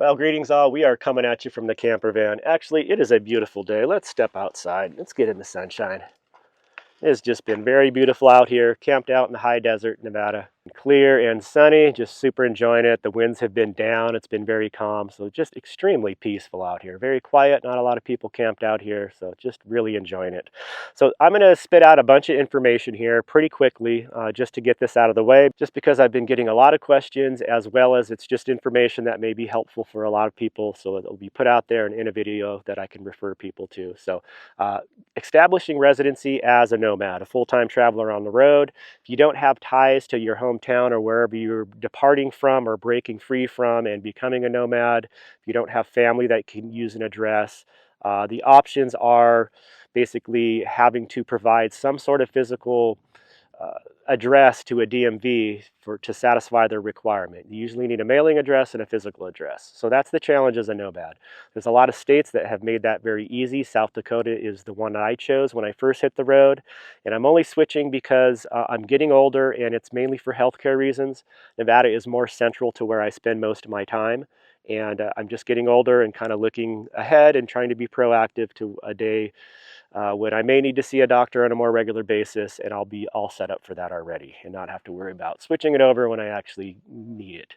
Well, greetings all. We are coming at you from the camper van. Actually, it is a beautiful day. Let's step outside. Let's get in the sunshine. It has just been very beautiful out here, camped out in the high desert, Nevada. Clear and sunny, just super enjoying it. The winds have been down, it's been very calm, so just extremely peaceful out here. Very quiet, not a lot of people camped out here, so just really enjoying it. So I'm going to spit out a bunch of information here pretty quickly just to get this out of the way, just because I've been getting a lot of questions, as well as it's just information that may be helpful for a lot of people, so it'll be put out there and in a video that I can refer people to. So establishing residency as a nomad, a full-time traveler on the road. If you don't have ties to your hometown or wherever you're departing from or breaking free from and becoming a nomad, if you don't have family that can use an address, the options are basically having to provide some sort of physical address to a DMV to satisfy their requirement. You usually need a mailing address and a physical address. So that's the challenge as a nomad. There's a lot of states that have made that very easy. South Dakota is the one that I chose when I first hit the road. And I'm only switching because I'm getting older and it's mainly for healthcare reasons. Nevada is more central to where I spend most of my time. And I'm just getting older and kind of looking ahead and trying to be proactive to a day when I may need to see a doctor on a more regular basis, and I'll be all set up for that already and not have to worry about switching it over when I actually need it.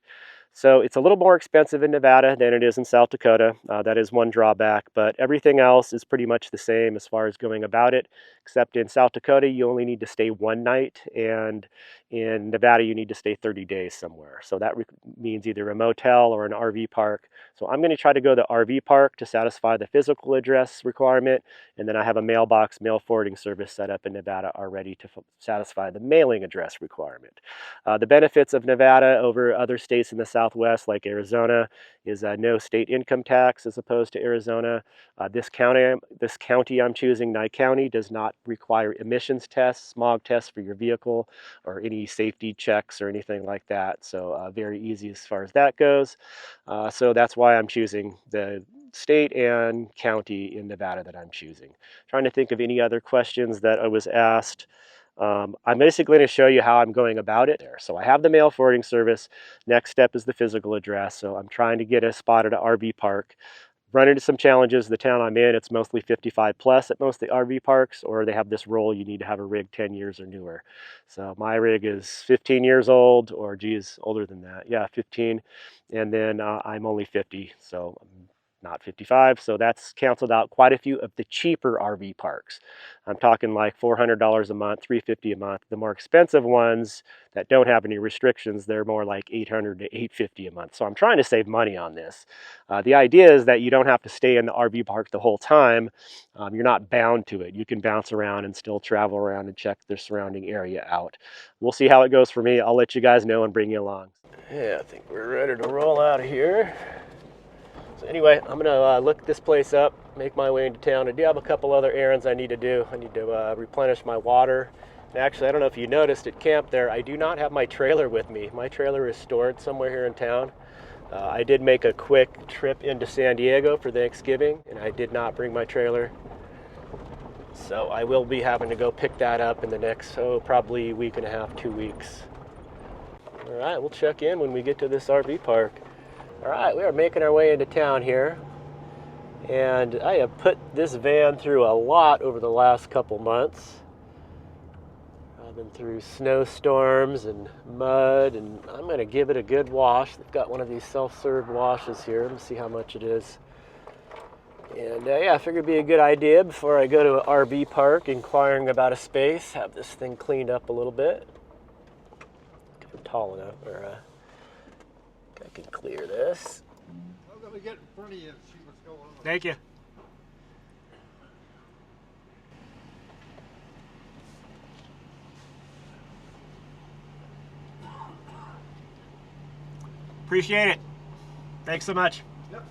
So it's a little more expensive in Nevada than it is in South Dakota. That is one drawback, but everything else is pretty much the same as far as going about it, except in South Dakota, you only need to stay one night, and in Nevada, you need to stay 30 days somewhere. So that means either a motel or an RV park. So I'm going to try to go to the RV park to satisfy the physical address requirement, and then I have a mailbox mail forwarding service set up in Nevada already to satisfy the mailing address requirement. The benefits of Nevada over other states in the Southwest, like Arizona, is no state income tax as opposed to Arizona. This county I'm choosing, Nye County, does not require emissions tests, smog tests for your vehicle, or any safety checks or anything like that. So very easy as far as that goes. So that's why I'm choosing the state and county in Nevada that I'm choosing. Trying to think of any other questions that I was asked. I'm basically going to show you how I'm going about it there. So I have the mail forwarding service. Next step is the physical address. So I'm trying to get a spot at an RV park. Run into some challenges. The town I'm in, it's mostly 55 plus at most of the RV parks, or they have this rule you need to have a rig 10 years or newer. So my rig is 15 years old, or geez, older than that. Yeah, 15. And then I'm only 50, so I'm not 55, so that's canceled out quite a few of the cheaper RV parks. I'm talking like $400 a month, $350 a month. The more expensive ones that don't have any restrictions, they're more like $800 to $850 a month. So I'm trying to save money on this. The idea is that you don't have to stay in the RV park the whole time. You're not bound to it. You can bounce around and still travel around and check the surrounding area out. We'll see how it goes for me. I'll let you guys know and bring you along. Yeah, I think we're ready to roll out of here. So anyway, I'm going to look this place up, make my way into town. I do have a couple other errands I need to do. I need to replenish my water. And actually, I don't know if you noticed at camp there, I do not have my trailer with me. My trailer is stored somewhere here in town. I did make a quick trip into San Diego for Thanksgiving, and I did not bring my trailer. So I will be having to go pick that up in the next, probably week and a half, 2 weeks. All right, we'll check in when we get to this RV park. All right, we are making our way into town here, and I have put this van through a lot over the last couple months. I've been through snowstorms and mud, and I'm going to give it a good wash. They've got one of these self-serve washes here. Let me see how much it is. And yeah, I figured it'd be a good idea before I go to an RV park inquiring about a space, have this thing cleaned up a little bit. If I'm tall enough, or I can clear this. I'm going to get in front of you and see what's going on. Thank you. Appreciate it. Thanks so much. Yep.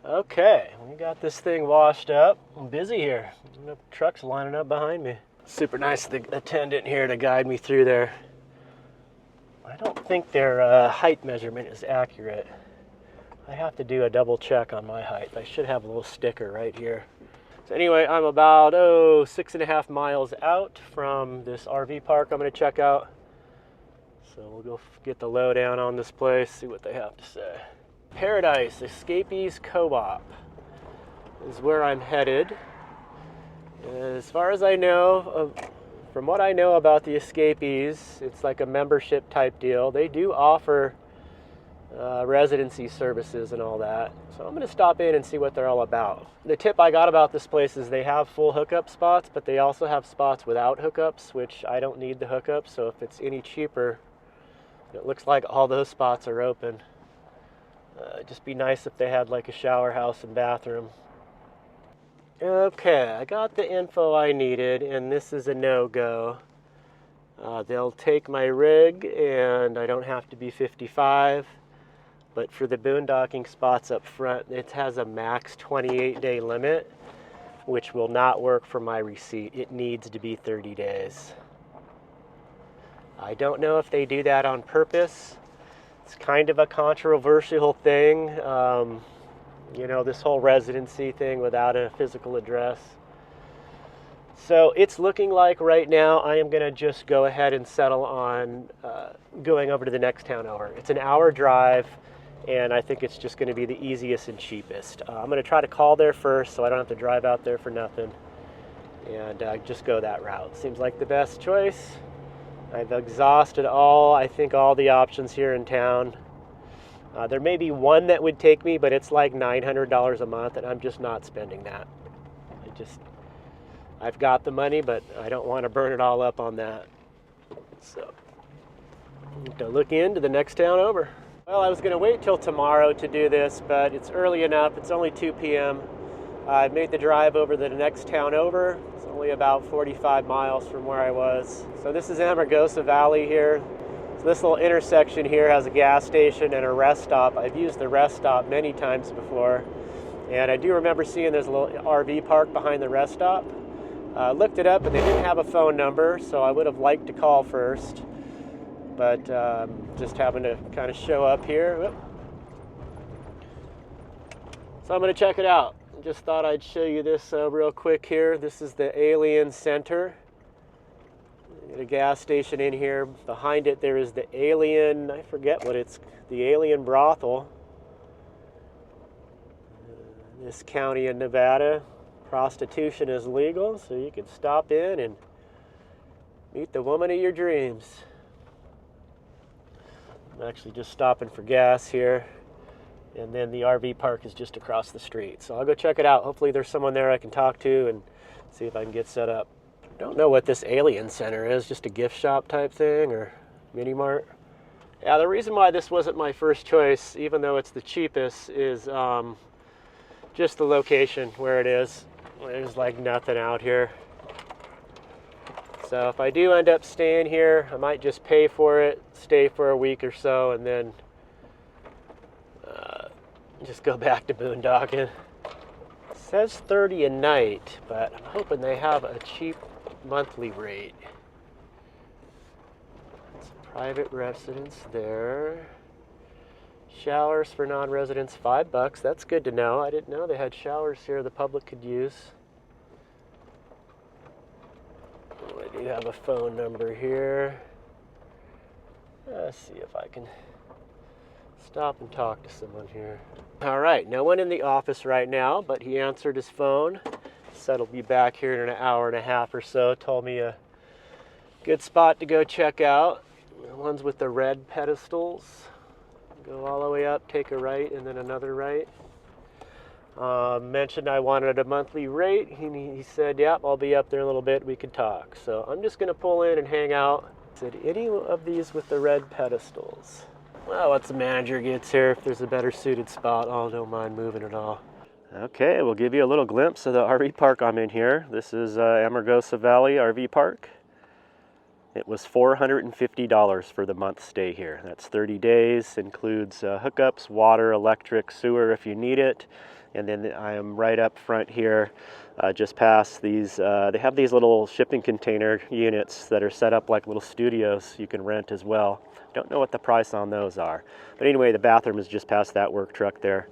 Okay, we got this thing washed up. I'm busy here. Trucks lining up behind me. Super nice of the attendant here to guide me through there. I don't think their height measurement is accurate. I have to do a double check on my height. I should have a little sticker right here. So anyway, I'm about 6.5 miles out from this RV park I'm going to check out. So we'll go get the lowdown on this place, see what they have to say. Paradise Escapees Co-op is where I'm headed. As far as I know, from what I know about the Escapees, it's like a membership type deal. They do offer residency services and all that. So I'm going to stop in and see what they're all about. The tip I got about this place is they have full hookup spots, but they also have spots without hookups, which I don't need the hookup. So if it's any cheaper, it looks like all those spots are open. It'd just be nice if they had like a shower house and bathroom. Okay, I got the info I needed, and this is a no-go. They'll take my rig, and I don't have to be 55. But for the boondocking spots up front, it has a max 28-day limit, which will not work for my receipt. It needs to be 30 days. I don't know if they do that on purpose. It's kind of a controversial thing, you know, this whole residency thing without a physical address. So it's looking like right now I am going to just go ahead and settle on going over to the next town over. It's an hour drive, and I think it's just going to be the easiest and cheapest. I'm going to try to call there first so I don't have to drive out there for nothing, and just go that route. Seems like the best choice. I've exhausted I think all the options here in town. There may be one that would take me, but it's like $900 a month, and I'm just not spending that. I've got the money, but I don't want to burn it all up on that. So, I have to look into the next town over. Well, I was going to wait till tomorrow to do this, but it's early enough. It's only 2 p.m. I made the drive over to the next town over. It's only about 45 miles from where I was. So this is Amargosa Valley here. So this little intersection here has a gas station and a rest stop. I've used the rest stop many times before. And I do remember seeing there's a little RV park behind the rest stop. Looked it up, and they didn't have a phone number, so I would have liked to call first. But just happened to kind of show up here. Whoop. So I'm going to check it out. Just thought I'd show you this real quick here. This is the Alien Center. Got a gas station in here. Behind it there is the Alien, I forget what it's, the Alien Brothel. This county in Nevada, prostitution is legal, so you can stop in and meet the woman of your dreams. I'm actually just stopping for gas here. And then the RV park is just across the street. So I'll go check it out. Hopefully there's someone there I can talk to and see if I can get set up. Don't know what this Alien Center is, just a gift shop type thing or mini mart. Yeah, the reason why this wasn't my first choice, even though it's the cheapest, is just the location where it is. There's like nothing out here. So if I do end up staying here, I might just pay for it, stay for a week or so, and then just go back to boondocking. It says 30 a night, but I'm hoping they have a cheap monthly rate. It's a private residence there. Showers for non-residents, $5. That's good to know. I didn't know they had showers here the public could use. Oh, I do have a phone number here. Let's see if I can stop and talk to someone here. All right, no one in the office right now, but he answered his phone. Said he'll be back here in an hour and a half or so. Told me a good spot to go check out. The ones with the red pedestals. Go all the way up, take a right, and then another right. Mentioned I wanted a monthly rate. He said, yep, I'll be up there in a little bit. We could talk. So I'm just going to pull in and hang out. Said, any of these with the red pedestals? Well, once the manager gets here, if there's a better suited spot, I don't mind moving at all. Okay, we'll give you a little glimpse of the RV park I'm in here. This is Amargosa Valley RV Park. It was $450 for the month stay here. That's 30 days, includes hookups, water, electric, sewer if you need it. And then I am right up front here, just past these, they have these little shipping container units that are set up like little studios you can rent as well. Don't know what the price on those are. But anyway, the bathroom is just past that work truck there.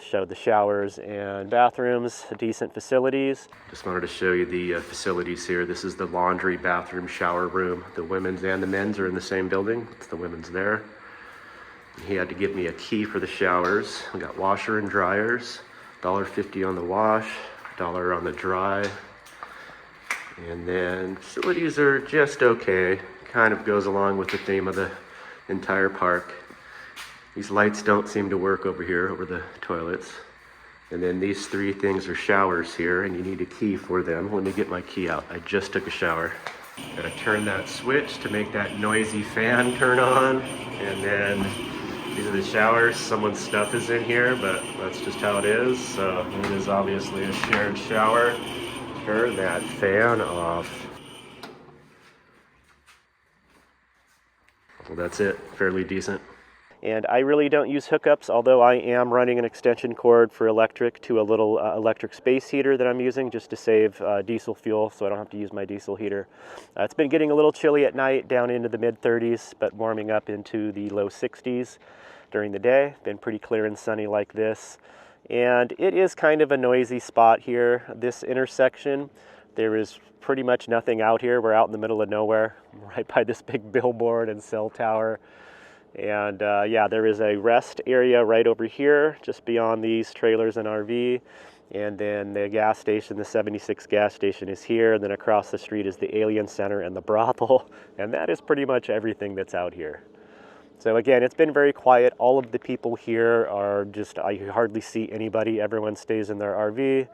Showed the showers and bathrooms, decent facilities. Just wanted to show you the facilities here. This is the laundry, bathroom, shower room. The women's and the men's are in the same building. It's the women's there. He had to give me a key for the showers. We got washer and dryers, $1.50 on the wash, $1 on the dry. And then facilities are just okay. Kind of goes along with the theme of the entire park. These lights don't seem to work over here, over the toilets. And then these three things are showers here, and you need a key for them. Let me get my key out. I just took a shower. Gotta turn that switch to make that noisy fan turn on. And then these are the showers. Someone's stuff is in here, but that's just how it is. So it is obviously a shared shower. Turn that fan off. Well, that's it. Fairly decent. And I really don't use hookups, although I am running an extension cord for electric to a little electric space heater that I'm using just to save diesel fuel, so I don't have to use my diesel heater. It's been getting a little chilly at night, down into the mid-30s, but warming up into the low 60s during the day. Been pretty clear and sunny like this. And it is kind of a noisy spot here. This intersection, there is pretty much nothing out here. We're out in the middle of nowhere, right by this big billboard and cell tower. And yeah, there is a rest area right over here, just beyond these trailers and RV. And then the gas station, the 76 gas station is here. And then across the street is the Alien Center and the brothel. And that is pretty much everything that's out here. So again, it's been very quiet. All of the people here are just, I hardly see anybody. Everyone stays in their RV.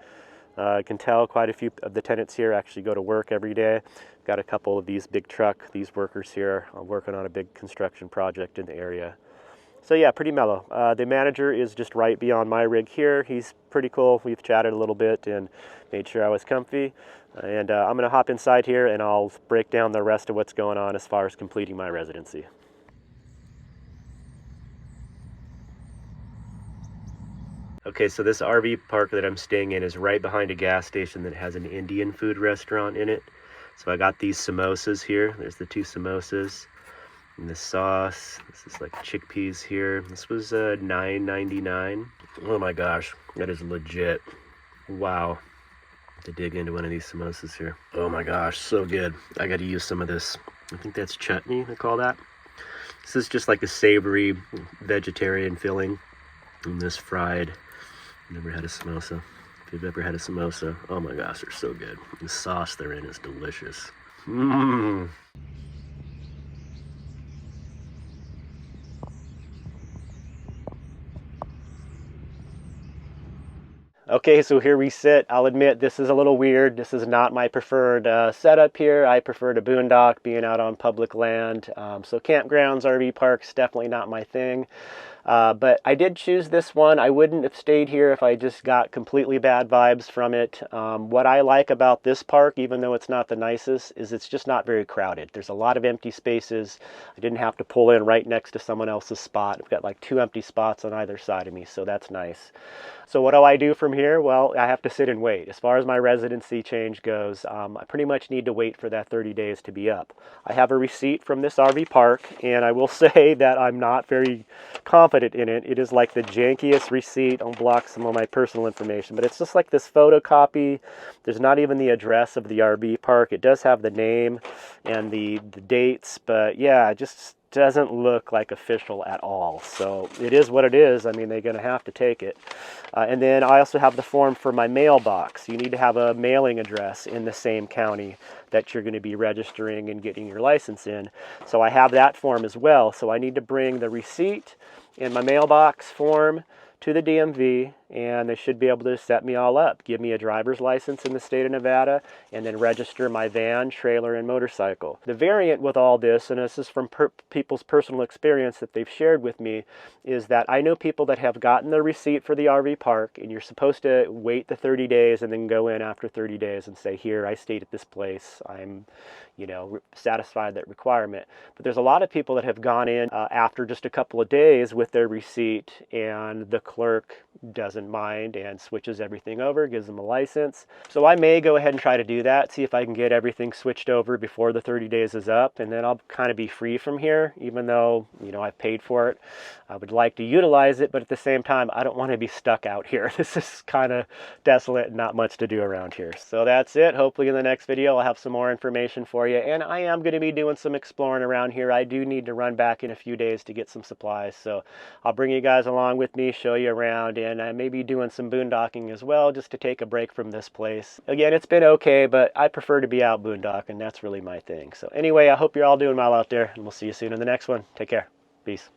I can tell quite a few of the tenants here actually go to work every day. Got a couple of these big truck, these workers here working on a big construction project in the area. So yeah, pretty mellow. The manager is just right beyond my rig here. He's pretty cool. We've chatted a little bit and made sure I was comfy. And I'm gonna hop inside here and I'll break down the rest of what's going on as far as completing my residency. Okay, so this RV park that I'm staying in is right behind a gas station that has an Indian food restaurant in it. So I got these samosas here. There's the two samosas and the sauce. This is like chickpeas here. This was $9.99. Oh my gosh, that is legit. Wow. To dig into one of these samosas here. Oh my gosh, so good. I got to use some of this. I think that's chutney, they call that. This is just like a savory vegetarian filling. And this fried. Never had a samosa. If you've ever had a samosa, oh my gosh, they're so good. The sauce they're in is delicious. Mmm. Okay, so here we sit. I'll admit this is a little weird. This is not my preferred setup here. I prefer to boondock, being out on public land. So campgrounds, RV parks, definitely not my thing. But I did choose this one. I wouldn't have stayed here if I just got completely bad vibes from it. What I like about this park, even though it's not the nicest, is it's just not very crowded. There's a lot of empty spaces. I didn't have to pull in right next to someone else's spot. I've got like 2 empty spots on either side of me, so that's nice. So what do I do from here? Well, I have to sit and wait. As far as my residency change goes, I pretty much need to wait for that 30 days to be up. I have a receipt from this RV park, and I will say that I'm not very confident in it. It is like the jankiest receipt. I'll block some of my personal information, but it's just like this photocopy. There's not even the address of the RV park. It does have the name and the dates, but yeah, it just doesn't look like official at all. So it is what it is. I mean, they're going to have to take it. And then I also have the form for my mailbox. You need to have a mailing address in the same county that you're going to be registering and getting your license in. So I have that form as well. So I need to bring the receipt and my mailbox form to the DMV, and they should be able to set me all up, give me a driver's license in the state of Nevada, and then register my van, trailer, and motorcycle. The variant with all this, and this is from people's personal experience that they've shared with me, is that I know people that have gotten the receipt for the RV park, and you're supposed to wait the 30 days and then go in after 30 days and say, here, I stayed at this place, I'm, you know, satisfied that requirement. But there's a lot of people that have gone in after just a couple of days with their receipt, and the clerk doesn't mind and switches everything over, gives them a license. So I may go ahead and try to do that, see if I can get everything switched over before the 30 days is up, and then I'll kind of be free from here, even though, you know, I've paid for it. I would like to utilize it, but at the same time, I don't want to be stuck out here. This is kind of desolate and not much to do around here. So that's it. Hopefully in the next video, I'll have some more information for you, and I am going to be doing some exploring around here. I do need to run back in a few days to get some supplies, so I'll bring you guys along with me, show you around, and I may be doing some boondocking as well, just to take a break from this place. Again, it's been okay, but I prefer to be out boondocking. That's really my thing. So anyway, I hope you're all doing well out there, and we'll see you soon in the next one. Take care. Peace.